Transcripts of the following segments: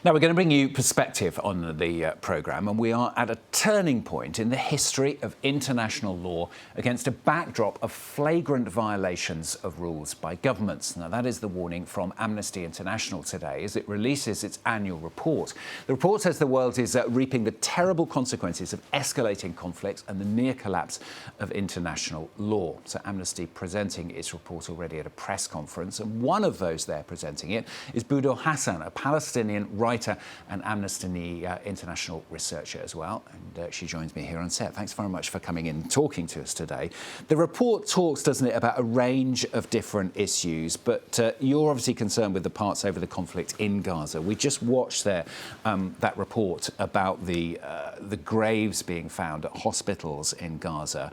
Now, we're going to bring you perspective on the programme, and we are at a turning point in the history of international law against a backdrop of flagrant violations of rules by governments. Now, that is the warning from Amnesty International today as it releases its annual report. The report says the world is reaping the terrible consequences of escalating conflicts and the near collapse of international law. So Amnesty presenting its report already at a press conference, and one of those there presenting it is Budour Hassan, a Palestinian writer and Amnesty International researcher as well. And she joins me here on set. Thanks very much for coming in and talking to us today. The report talks, doesn't it, about a range of different issues, but you're obviously concerned with the parts over the conflict in Gaza. We just watched there that report about the graves being found at hospitals in Gaza.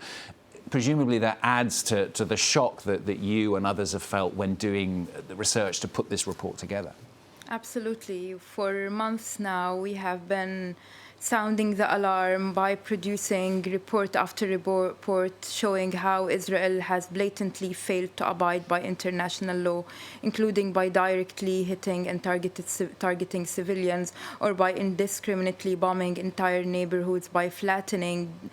Presumably that adds to the shock that you and others have felt when doing the research to put this report together. Absolutely. For months now, we have been sounding the alarm by producing report after report showing how Israel has blatantly failed to abide by international law, including by directly hitting and targeting civilians, or by indiscriminately bombing entire neighborhoods, by flattening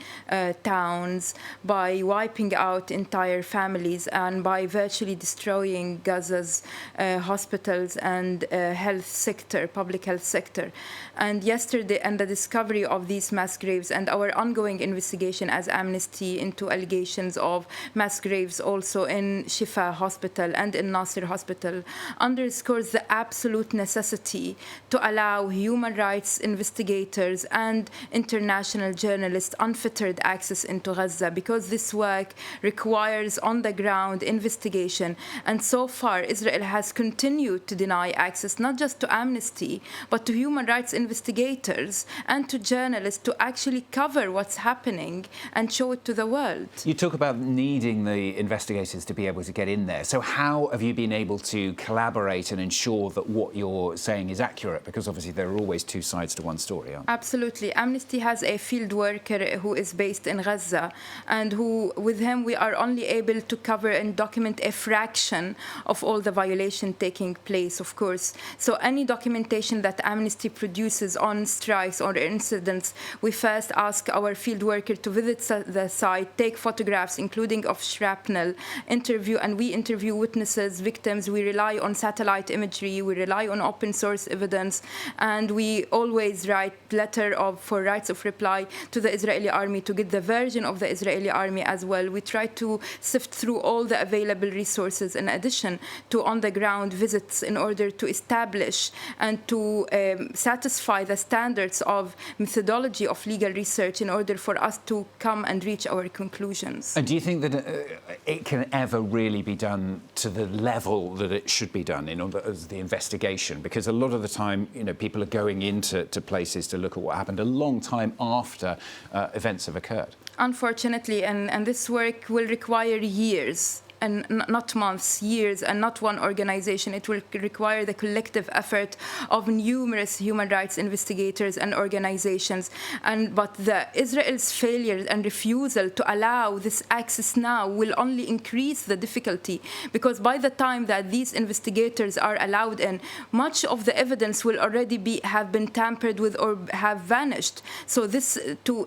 towns, by wiping out entire families, and by virtually destroying Gaza's hospitals and health sector, public health sector. And yesterday, and the discovery of these mass graves and our ongoing investigation as Amnesty into allegations of mass graves also in Shifa Hospital and in Nasser Hospital underscores the absolute necessity to allow human rights investigators and international journalists unfettered access into Gaza, because this work requires on-the-ground investigation. And so far, Israel has continued to deny access not just to Amnesty, but to human rights investigators and to journalists to actually cover what's happening and show it to the world. You talk about needing the investigators to be able to get in there. So how have you been able to collaborate and ensure that what you're saying is accurate? Because obviously there are always two sides to one story, aren't there? Absolutely. Amnesty has a field worker who is based in Gaza, and who, with him, we are only able to cover and document a fraction of all the violation taking place, of course. So any documentation that Amnesty produces on strikes or incidents, we first ask our field worker to visit the site, take photographs, including of shrapnel, we interview witnesses, victims. We rely on satellite imagery, we rely on open source evidence, and we always write letter for rights of reply to the Israeli army to get the version of the Israeli army as well. We try to sift through all the available resources in addition to on-the-ground visits in order to establish and to satisfy the standards of methodology of legal research in order for us to come and reach our conclusions. And do you think that it can ever really be done to the level that it should be done in order as the investigation? Because a lot of the time, people are going into places to look at what happened a long time after events have occurred. Unfortunately, and this work will require years, and not months, years, and not one organization. It will require the collective effort of numerous human rights investigators and organizations. But Israel's failure and refusal to allow this access now will only increase the difficulty, because by the time that these investigators are allowed in, much of the evidence will already have been tampered with or have vanished. So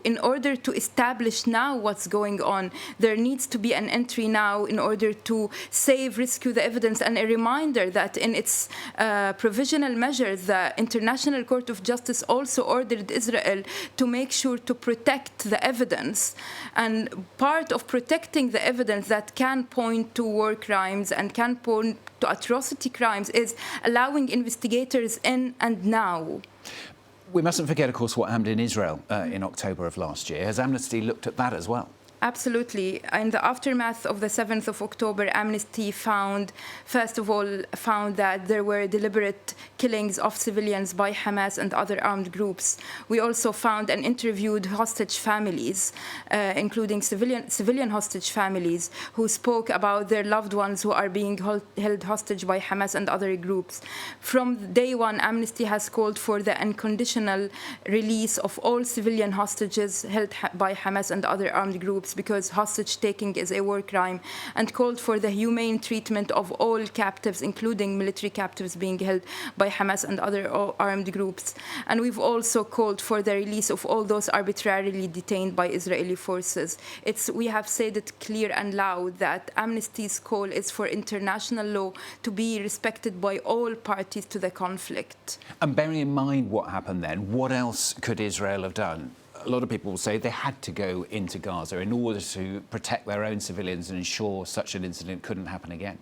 in order to establish now what's going on, there needs to be an entry now in order to rescue the evidence, and a reminder that in its provisional measures, the International Court of Justice also ordered Israel to make sure to protect the evidence. And part of protecting the evidence that can point to war crimes and can point to atrocity crimes is allowing investigators in and now. We mustn't forget, of course, what happened in Israel in October of last year. Has Amnesty looked at that as well? Absolutely. In the aftermath of the 7th of October, Amnesty first of all, found that there were deliberate killings of civilians by Hamas and other armed groups. We also found and interviewed hostage families, including civilian hostage families, who spoke about their loved ones who are being held hostage by Hamas and other groups. From day one, Amnesty has called for the unconditional release of all civilian hostages held by Hamas and other armed groups. troops because hostage-taking is a war crime, and called for the humane treatment of all captives, including military captives being held by Hamas and other armed groups. And we've also called for the release of all those arbitrarily detained by Israeli forces. We have said it clear and loud that Amnesty's call is for international law to be respected by all parties to the conflict. And bearing in mind what happened then, what else could Israel have done? A lot of people will say they had to go into Gaza in order to protect their own civilians and ensure such an incident couldn't happen again.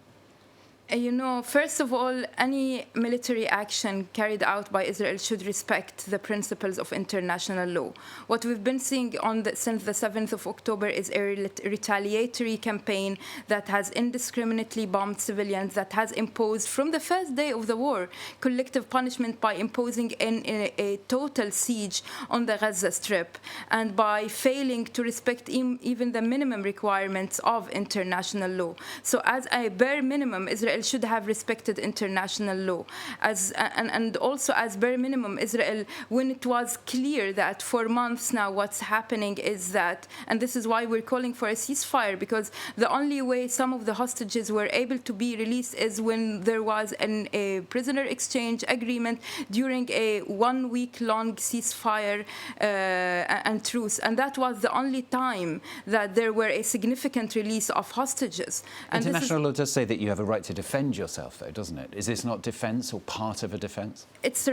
You know, first of all, any military action carried out by Israel should respect the principles of international law. What we've been seeing since the 7th of October is a retaliatory campaign that has indiscriminately bombed civilians, that has imposed, from the first day of the war, collective punishment by imposing a total siege on the Gaza Strip, and by failing to respect even the minimum requirements of international law. So as a bare minimum, Israel should have respected international law. And also as bare minimum, Israel, when it was clear that for months now what's happening is that, and this is why we're calling for a ceasefire, because the only way some of the hostages were able to be released is when there was a prisoner exchange agreement during a 1 week long ceasefire and truce. And that was the only time that there were a significant release of hostages. And international law does say that you have a right to defend yourself, though, doesn't it? Is this not defence or part of a defence? It's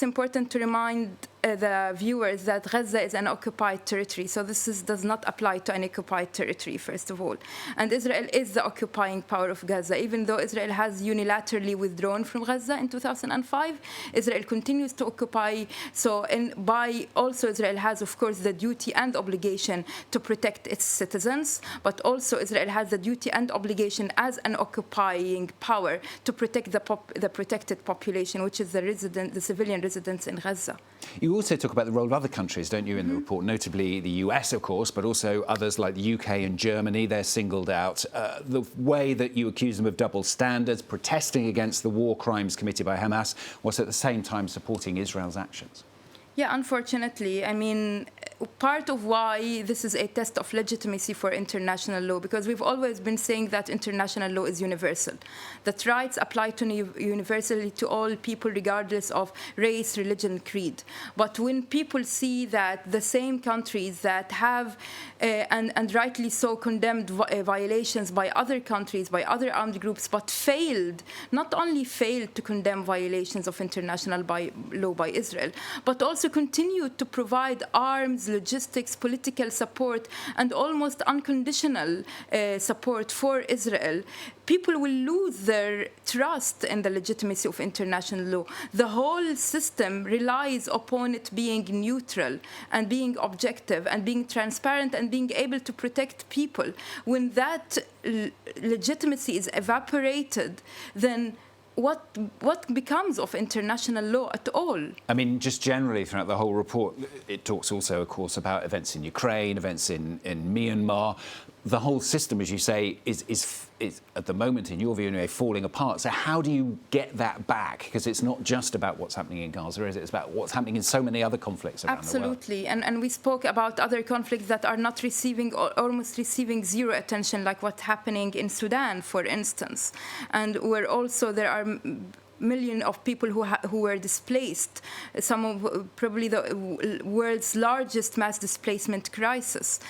important to remind the viewers that Gaza is an occupied territory, so this does not apply to an occupied territory, first of all. And Israel is the occupying power of Gaza. Even though Israel has unilaterally withdrawn from Gaza in 2005, Israel continues to occupy. Also Israel has, of course, the duty and obligation to protect its citizens, but also Israel has the duty and obligation as an occupying power to protect the protected population, which is the civilian residents in Gaza. You also talk about the role of other countries, don't you, in the report, notably the US, of course, but also others like the UK and Germany. They're singled out. The way that you accuse them of double standards, protesting against the war crimes committed by Hamas, whilst at the same time supporting Israel's actions. Yeah, unfortunately, I mean, part of why this is a test of legitimacy for international law, because we've always been saying that international law is universal, that rights apply universally to all people regardless of race, religion, creed. But when people see that the same countries that have, and rightly so, condemned violations by other countries, by other armed groups, but not only failed to condemn violations of international law by Israel, but also continued to provide arms, logistics, political support, and almost unconditional support for Israel, people will lose their trust in the legitimacy of international law. The whole system relies upon it being neutral and being objective and being transparent and being able to protect people. When that legitimacy is evaporated, then what becomes of international law at all? I mean, just generally throughout the whole report, it talks also, of course, about events in Ukraine, events in Myanmar. The whole system, as you say, is at the moment, in your view, anyway, falling apart. So how do you get that back? Because it's not just about what's happening in Gaza, is it? It's about what's happening in so many other conflicts around the world. Absolutely. And we spoke about other conflicts that are not receiving or almost receiving zero attention, like what's happening in Sudan, for instance. And where also there are millions of people who were displaced, some of probably the world's largest mass displacement crisis.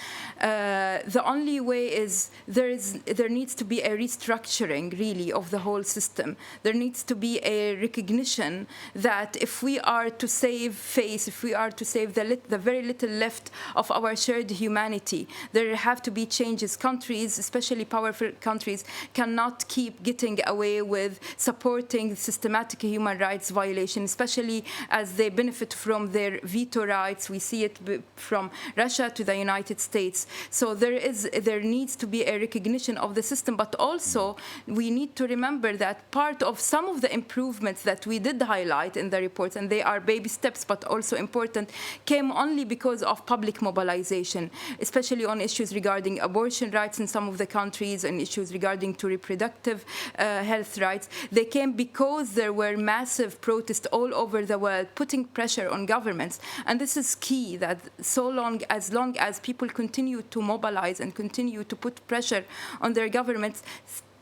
The only way is there needs to be a restructuring, really, of the whole system. There needs to be a recognition that if we are to save face, if we are to save the very little left of our shared humanity, there have to be changes. Countries, especially powerful countries, cannot keep getting away with supporting systematic human rights violation, especially as they benefit from their veto rights. We see it from Russia to the United States. So there needs to be a recognition of the system, but also we need to remember that part of some of the improvements that we did highlight in the reports, and they are baby steps but also important, came only because of public mobilization, especially on issues regarding abortion rights in some of the countries and issues regarding to reproductive health rights. They came because because there were massive protests all over the world, putting pressure on governments. And this is key, that long as people continue to mobilize and continue to put pressure on their governments,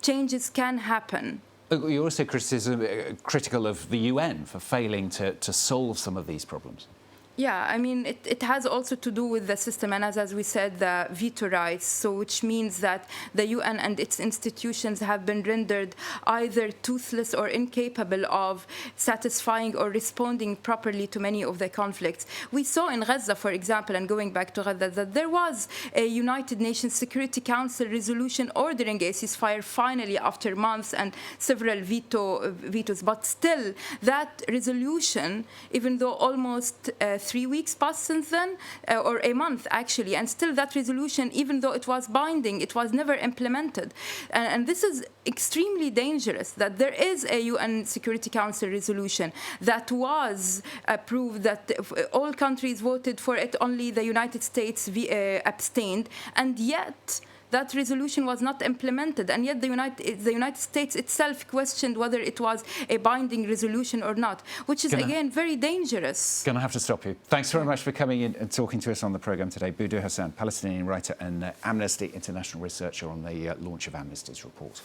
changes can happen. You're also critical of the UN for failing to solve some of these problems. Yeah, I mean, it has also to do with the system, and as we said, the veto rights, so which means that the UN and its institutions have been rendered either toothless or incapable of satisfying or responding properly to many of the conflicts. We saw in Gaza, for example, and going back to Gaza, that there was a United Nations Security Council resolution ordering a ceasefire finally after months and several vetoes, but still that resolution, even though almost 3 weeks passed since then, or a month actually, and still that resolution, even though it was binding, it was never implemented. And this is extremely dangerous, that there is a UN Security Council resolution that was approved, that all countries voted for it, only the United States abstained, and yet that resolution was not implemented, and yet the United States itself questioned whether it was a binding resolution or not, which is, again, very dangerous. Going to have to stop you. Thanks very much for coming in and talking to us on the programme today. Budour Hassan, Palestinian writer and Amnesty International researcher on the launch of Amnesty's report.